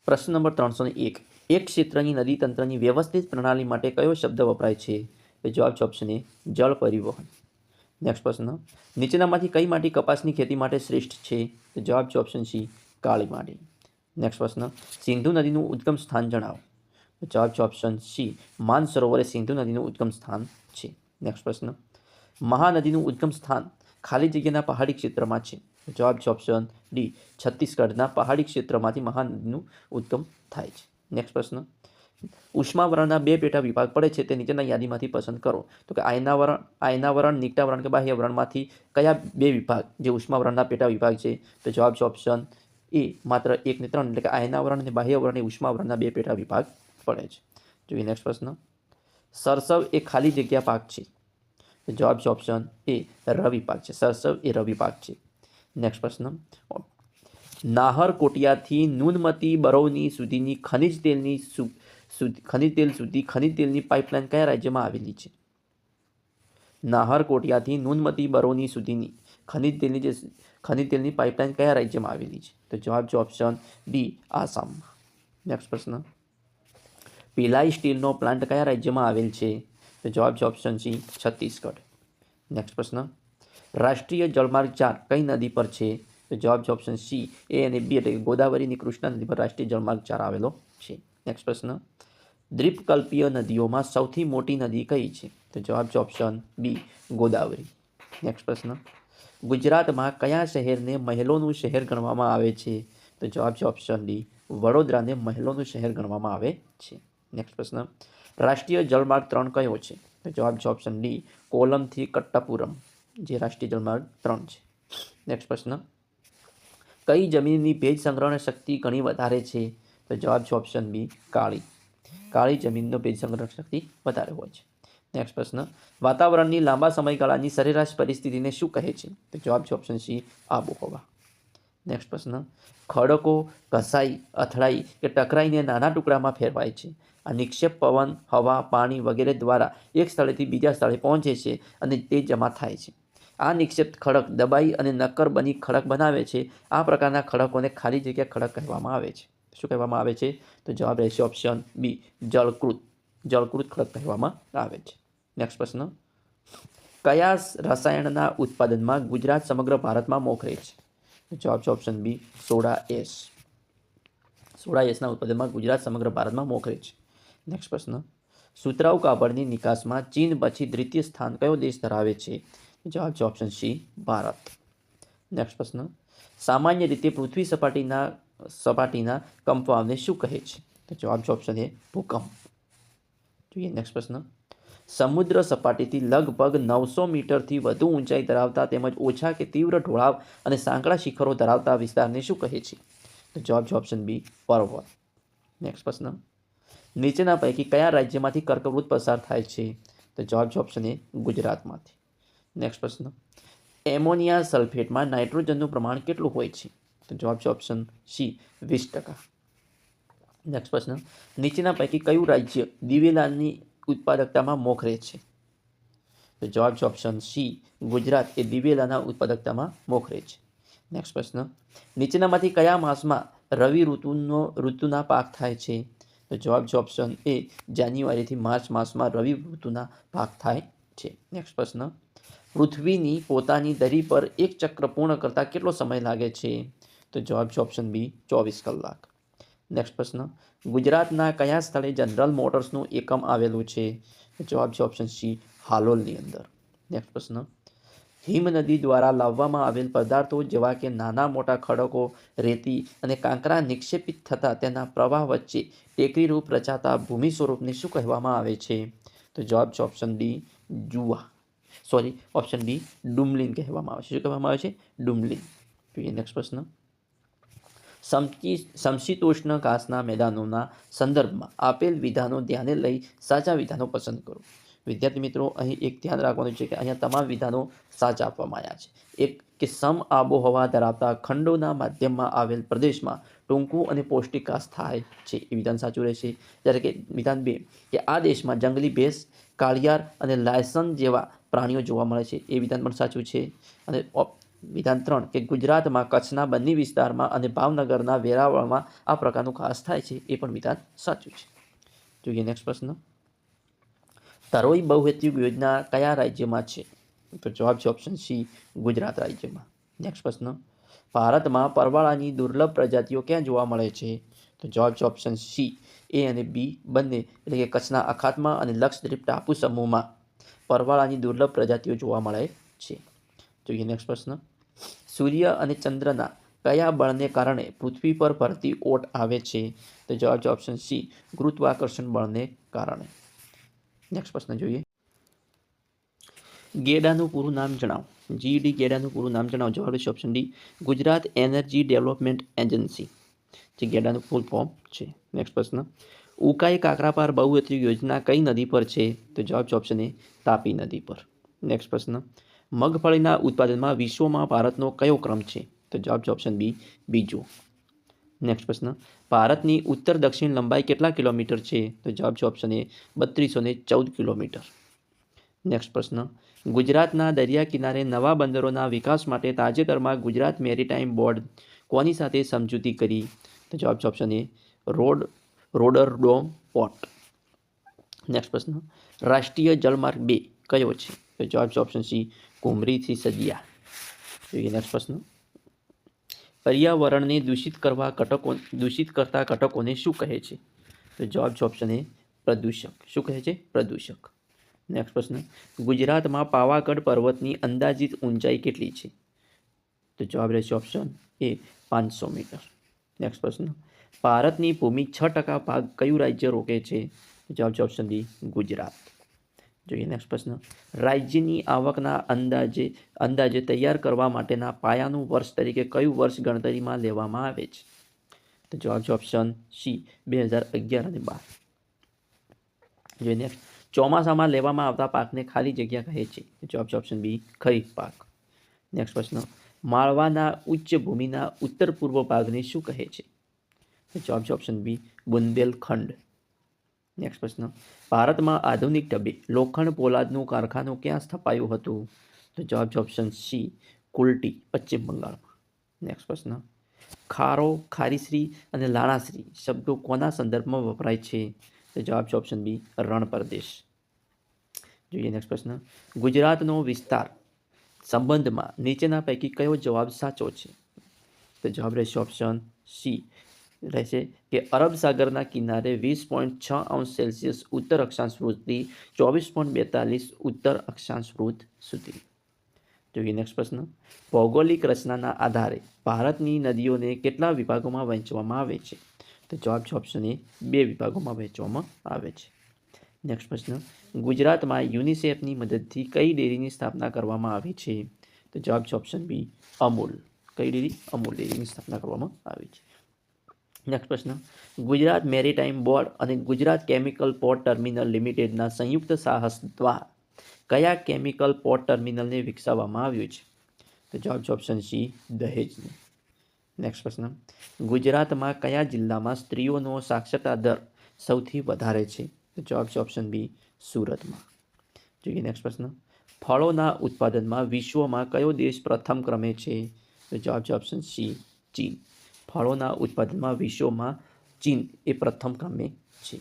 પ્રશ્ન નંબર 301. એક ક્ષેત્રની નદી તંત્રની વ્યવસ્થિત પ્રણાલી માટે કયો શબ્દ વપરાય છે? તો જવાબ છે ઓપ્શન એ, જળ પરિવહન. નેક્સ્ટ પ્રશ્ન, નીચેનામાંથી કઈ માટી કપાસની ખેતી માટે શ્રેષ્ઠ છે? તો જવાબ છે ઓપ્શન સી, કાળી માટી. નેક્સ્ટ પ્રશ્ન, સિંધુ નદીનું ઉદ્ગમ સ્થાન જણાવો. તો જવાબ છે ઓપ્શન સી, માનસરોવર એ સિંધુ નદીનું ઉદ્ગમ સ્થાન છે. નેક્સ્ટ પ્રશ્ન, મહાનદીનું ઉદ્ગમ સ્થાન ખાલી જગ્યાના પહાડી ક્ષેત્રમાં છે. જવાબ છે ઓપ્શન ડી, છત્તીસગઢના પહાડી ક્ષેત્રમાંથી મહાનદીનું ઉદ્ગમ થાય છે. નેક્સ્ટ પ્રશ્ન, ઉષ્માવરણના બે પેટા વિભાગ પડે છે તે નીચેના યાદીમાંથી પસંદ કરો. તો કે આયનાવરણ, નિકટાવરણ કે બાહ્યવરણમાંથી કયા બે વિભાગ જે ઉષ્માવરણના પેટા વિભાગ છે? તો જવાબ છે ઓપ્શન એ, માત્ર 1 ને 3 એટલે કે આયનાવરણ અને બાહ્યવરણ એ ઉષ્માવરણના બે પેટા વિભાગ પડે છે. જોઈએ નેક્સ્ટ પ્રશ્ન, સરસવ એ ખાલી જગ્યા પાક છે. તો જવાબ છે ઓપ્શન એ, રવિ પાક છે. સરસવ એ રવિ પાક છે. નેક્સ્ટ પ્રશ્ન, નાહરકોટિયાથી નુનમતી બરૌની સુધીની ખનિજ તેલની પાઇપલાઇન કયા રાજ્યમાં આવેલી છે? નાહરકોટિયાથી નુનમતી બરૌની સુધીની ખનિજ તેલની પાઇપલાઇન કયા રાજ્યમાં આવેલી છે? તો જવાબ છે ઓપ્શન ડી, આસામમાં. નેક્સ્ટ પ્રશ્ન, ભિલાઈ સ્ટીલનો પ્લાન્ટ કયા રાજ્યમાં આવેલ છે? તો જવાબ છે ઓપ્શન સી, છત્તીસગઢ. નેક્સ્ટ પ્રશ્ન, રાષ્ટ્રીય જળમાર્ગ 4 કઈ નદી પર છે? તો જવાબ છે ઓપ્શન સી, એ અને બી એટલે ગોદાવરી અને કૃષ્ણા નદી પર રાષ્ટ્રીય જળમાર્ગ 4 આવેલો છે. નેક્સ્ટ પ્રશ્ન, દ્વીપકલ્પીય નદીઓમાં સૌથી મોટી નદી કઈ છે? તો જવાબ છે ઓપ્શન બી, ગોદાવરી. નેક્સ્ટ પ્રશ્ન, ગુજરાતમાં કયા શહેરને મહેલોનું શહેર ગણવામાં આવે છે? તો જવાબ છે ઓપ્શન ડી, વડોદરાને મહેલોનું શહેર ગણવામાં આવે છે. નેક્સ્ટ પ્રશ્ન, રાષ્ટ્રીય જળમાર્ગ 3 કયો છે? તો જવાબ છે ઓપ્શન ડી, કોલમથી કટ્ટાપુરમ જે રાષ્ટ્રીય જળમાર્ગ 3 છે. નેક્સ્ટ પ્રશ્ન, કઈ જમીનની ભેજ સંગ્રહણ શક્તિ ઘણી વધારે છે? તો જવાબ છે ઓપ્શન બી, કાળી જમીનનો ભેજ સંગ્રહણ શક્તિ વધારે હોય છે. નેક્સ્ટ પ્રશ્ન, વાતાવરણની લાંબા સમયગાળાની સરેરાશ પરિસ્થિતિને શું કહે છે? તો જવાબ છે ઓપ્શન સી, આબોહવા. નેક્સ્ટ પ્રશ્ન, ખડકો ઘસાઈ, અથડાઈ કે ટકરાઈને નાના ટુકડામાં ફેરવાય છે. આ નિક્ષેપ પવન, હવા, પાણી વગેરે દ્વારા એક સ્થળેથી બીજા સ્થળે પહોંચે છે અને તે જમા થાય છે. આ નિક્ષેપ ખડક દબાઈ અને નક્કર બની ખડક બનાવે છે. આ પ્રકારના ખડકોને ખાલી જગ્યા ખડક કહેવામાં આવે છે. શું કહેવામાં આવે છે? તો જવાબ રહેશે ઓપ્શન બી, જળકૃત ખડક કહેવામાં આવે છે. નેક્સ્ટ પ્રશ્ન, કયા રસાયણના ઉત્પાદનમાં ગુજરાત સમગ્ર ભારતમાં મોખરે છે? જવાબ છે ઓપ્શન બી, સોડા એસના ઉત્પાદનમાં ગુજરાત સમગ્ર ભારતમાં મોખરે છે. નેક્સ્ટ પ્રશ્ન, સુતરાઉ કાપડની નિકાસમાં ચીન પછી દ્વિતીય સ્થાન કયો દેશ ધરાવે છે? જવાબ છે ઓપ્શન સી, ભારત. નેક્સ્ટ પ્રશ્ન, સામાન્ય રીતે પૃથ્વી સપાટીના કંપનને શું કહે છે? તો જવાબ છે ઓપ્શન એ, ભૂકંપ. જોઈએ નેક્સ્ટ પ્રશ્ન, સમુદ્ર સપાટીથી લગભગ 900 મીટરથી વધુ ઊંચાઈ ધરાવતા તેમજ ઓછા કે તીવ્ર ઢોળાવ અને સાંકડા શિખરો ધરાવતા વિસ્તારને શું કહે છે? તો જવાબ છે ઓપ્શન બી, પર્વત. નેક્સ્ટ પ્રશ્ન, નીચેના પૈકી કયા રાજ્યમાંથી કર્કવૃત પસાર થાય છે? તો જવાબ છે ઓપ્શન એ, ગુજરાતમાંથી. નેક્સ્ટ પ્રશ્ન, એમોનિયા સલ્ફેટમાં નાઇટ્રોજનનું પ્રમાણ કેટલું હોય છે? તો જવાબ છે ઓપ્શન સી, 20%. નેક્સ્ટ પ્રશ્ન, નીચેના પૈકી કયું રાજ્ય દિવેલાની ઉત્પાદકતામાં મોખરે છે? તો જવાબ છે ઓપ્શન સી, ગુજરાત એ દિવેલાના ઉત્પાદકતામાં મોખરે છે. નેક્સ્ટ પ્રશ્ન, નીચેનામાંથી કયા માસમાં રવિ ઋતુના પાક થાય છે? તો જવાબ છે ઓપ્શન એ, જાન્યુઆરીથી માર્ચ માસમાં રવિ ઋતુના પાક થાય છે. નેક્સ્ટ પ્રશ્ન, પૃથ્વીની પોતાની ધરી પર એક ચક્ર પૂર્ણ કરતા કેટલો સમય લાગે છે? તો જવાબ છે ઓપ્શન બી, 24 કલાક. નેક્સ્ટ પ્રશ્ન, ગુજરાતના કયા સ્થળે જનરલ મોટર્સનું એકમ આવેલું છે? જવાબ છે ઓપ્શન સી, હાલોલની અંદર. નેક્સ્ટ પ્રશ્ન, હિમનદી દ્વારા લાવવામાં આવેલ પદાર્થો જેવા કે નાના મોટા ખડકો, રેતી અને કાંકરા નિક્ષેપિત થતાં તેના પ્રવાહ વચ્ચે ટેકરીરૂપ રચાતા ભૂમિ સ્વરૂપને શું કહેવામાં આવે છે? તો જવાબ છે ઓપ્શન ડી, ઓપ્શન ડી, ડુમલીન કહેવામાં આવે છે. શું કહેવામાં આવે છે? ડુમલીન. જોઈએ નેક્સ્ટ પ્રશ્ન, સમશીતોષ્ણ ઘાસના મેદાનોના સંદર્ભમાં આપેલ વિધાનો ધ્યાને લઈ સાચા વિધાનો પસંદ કરો. વિદ્યાર્થી મિત્રો, અહીં એક ધ્યાન રાખવાનું છે કે અહીંયા તમામ વિધાનો સાચા આપવામાં આવ્યા છે. એક કે સમ આબોહવા ધરાવતા ખંડોના માધ્યમમાં આવેલ પ્રદેશમાં ટૂંકું અને પૌષ્ટિક ઘાસ થાય છે, એ વિધાન સાચું રહેશે. જ્યારે કે વિધાન 2 કે આ દેશમાં જંગલી ભેંસ, કાળિયાર અને લાયસન જેવા પ્રાણીઓ જોવા મળે છે, એ વિધાન પણ સાચું છે. અને વિધાન 3 કે ગુજરાતમાં કચ્છના બન્ની વિસ્તારમાં અને ભાવનગરના વેરાવળમાં આ પ્રકારનું ઘાસ થાય છે, એ પણ વિધાન સાચું છે. જોઈએ નેક્સ્ટ પ્રશ્ન, તરોઈ બહુહેતુક યોજના કયા રાજ્યમાં છે? તો જવાબ છે ઓપ્શન સી, ગુજરાત રાજ્યમાં. નેક્સ્ટ પ્રશ્ન, ભારતમાં પરવાળાની દુર્લભ પ્રજાતિઓ ક્યાં જોવા મળે છે? તો જવાબ છે ઓપ્શન સી, એ અને બી બંને, એટલે કે કચ્છના અખાતમાં અને લક્ષદ્વીપ ટાપુ સમૂહમાં પરવાળાની દુર્લભ પ્રજાતિઓ જોવા મળે છે. જોઈએ નેક્સ્ટ પ્રશ્ન, સૂર્ય અને ચંદ્રના કયા બળને કારણે પૃથ્વી પર ભરતી ઓટ આવે છે? તો જવાબ છે ઓપ્શન સી, ગુરુત્વાકર્ષણ બળને કારણે. નેક્સ્ટ પ્રશ્ન જોઈએ, ગેડાનું પૂરું નામ જણાવો. જીઈડી ગેડાનું પૂરું નામ જણાવો. જવાબ છે option D, Gujarat energy development agency, જે ગેડાનું ફૂલ ફોર્મ છે. નેક્સ્ટ પ્રશ્ન, ઉકાઈ કાકરાપાર બહુહેતુક યોજના કઈ નદી પર છે? તો જવાબ છે ઓપ્શન એ, તાપી નદી પર. નેક્સ્ટ પ્રશ્ન, મગફળીના ઉત્પાદનમાં વિશ્વમાં ભારતનો કયો ક્રમ છે? તો જવાબ છે ઓપ્શન બી, બીજો. નેક્સ્ટ પ્રશ્ન, ભારતની ઉત્તર દક્ષિણ લંબાઈ કેટલા કિલોમીટર છે? તો જવાબ છે ઓપ્શન એ, 3214 કિલોમીટર. નેક્સ્ટ પ્રશ્ન, ગુજરાતના દરિયા કિનારે નવા બંદરોના વિકાસ માટે તાજેતરમાં ગુજરાત મેરીટાઈમ બોર્ડ કોની સાથે સમજૂતી કરી? તો જવાબ છે ઓપ્શન એ, રોડરડોમ પોર્ટ. નેક્સ્ટ પ્રશ્ન, રાષ્ટ્રીય જળમાર્ગ 2 કયો છે? તો જવાબ છે ઓપ્શન સી, કુમરીથી સદિયા. જોઈએ નેક્સ્ટ પ્રશ્ન, પર્યાવરણને દૂષિત કરતા ઘટકોને શું કહે છે? તો જવાબ છે ઓપ્શન એ, પ્રદૂષક. શું કહે છે? પ્રદૂષક. નેક્સ્ટ પ્રશ્ન, ગુજરાતમાં પાવાગઢ પર્વતની અંદાજિત ઊંચાઈ કેટલી છે? તો જવાબ રહેશે ઓપ્શન એ, 500 મીટર. નેક્સ્ટ પ્રશ્ન, ભારતની ભૂમિ 6% ભાગ કયું રાજ્ય રોકે છે? જવાબ છે ઓપ્શન ડી, ગુજરાત. જોઈએ નેક્સ્ટ પ્રશ્ન, રાજ્યની આવકના અંદાજે તૈયાર કરવા માટેના પાયાનું વર્ષ તરીકે કયું વર્ષ ગણતરીમાં લેવામાં આવે છે? તો જવાબ છે ઓપ્શન સી, 2011 અને 12. જોઈએ નેક્સ્ટ, ચોમાસામાં લેવામાં આવતા પાકને ખાલી જગ્યા કહે છે? તો જવાબ છે ઓપ્શન બી, ખરીફ પાક. નેક્સ્ટ પ્રશ્ન, માળવાના ઉચ્ચ ભૂમિના ઉત્તર પૂર્વ ભાગને શું કહે છે? તો જવાબ છે ઓપ્શન બી, બુંદેલખંડ. નેક્સ્ટ પ્રશ્ન, ભારતમાં આધુનિક ઢબે લોખંડ પોલાદનું કારખાનું ક્યાં સ્થપાયું હતું? તો જવાબ છે ઓપ્શન સી, કુલ્ટી, પશ્ચિમ બંગાળમાં. નેક્સ્ટ પ્રશ્ન, ખારો, ખારીશ્રી અને લાણાશ્રી શબ્દો કોના સંદર્ભમાં વપરાય છે? તો જવાબ છે ઓપ્શન બી, રણ પ્રદેશ. જોઈએ નેક્સ્ટ પ્રશ્ન, ગુજરાતનો વિસ્તાર સંબંધમાં નીચેના પૈકી કયો જવાબ સાચો છે? તો જવાબ રહેશે ઓપ્શન સી, રહેશે કે અરબ સાગરના કિનારે 20.6°C ઉત્તર અક્ષાંશ વૃત્તથી 24.42 ઉત્તર અક્ષાંશ વૃત્ત સુધી. જોઈએ નેક્સ્ટ પ્રશ્ન, ભૌગોલિક રચનાના આધારે ભારતની નદીઓને કેટલા વિભાગોમાં વહેંચવામાં આવે છે? તો જવાબ છે ઓપ્શન એ, 2 વિભાગોમાં વહેંચવામાં આવે છે. નેક્સ્ટ પ્રશ્ન, ગુજરાતમાં યુનિસેફની મદદથી કઈ ડેરીની સ્થાપના કરવામાં આવી છે? તો જવાબ છે ઓપ્શન બી, અમૂલ. કઈ ડેરી? અમૂલ ડેરીની સ્થાપના કરવામાં આવી છે. નેક્સ્ટ પ્રશ્ન, ગુજરાત મેરીટાઈમ બોર્ડ અને ગુજરાત કેમિકલ પોર્ટ ટર્મિનલ લિમિટેડના સંયુક્ત સાહસ દ્વારા કયા કેમિકલ પોર્ટ ટર્મિનલને વિકસાવવામાં આવ્યું છે? તો જવાબ છે ઓપ્શન સી, દહેજને. નેક્સ્ટ પ્રશ્ન, ગુજરાતમાં કયા જિલ્લામાં સ્ત્રીઓનો સાક્ષરતા દર સૌથી વધારે છે? તો જવાબ છે ઓપ્શન બી, સુરતમાં. જોઈએ નેક્સ્ટ પ્રશ્ન, ફળોના ઉત્પાદનમાં વિશ્વમાં કયો દેશ પ્રથમ ક્રમે છે? તો જવાબ છે ઓપ્શન સી, ચીન. ફળોના ઉત્પાદનમાં વિશ્વમાં ચીન એ પ્રથમ ક્રમે છે.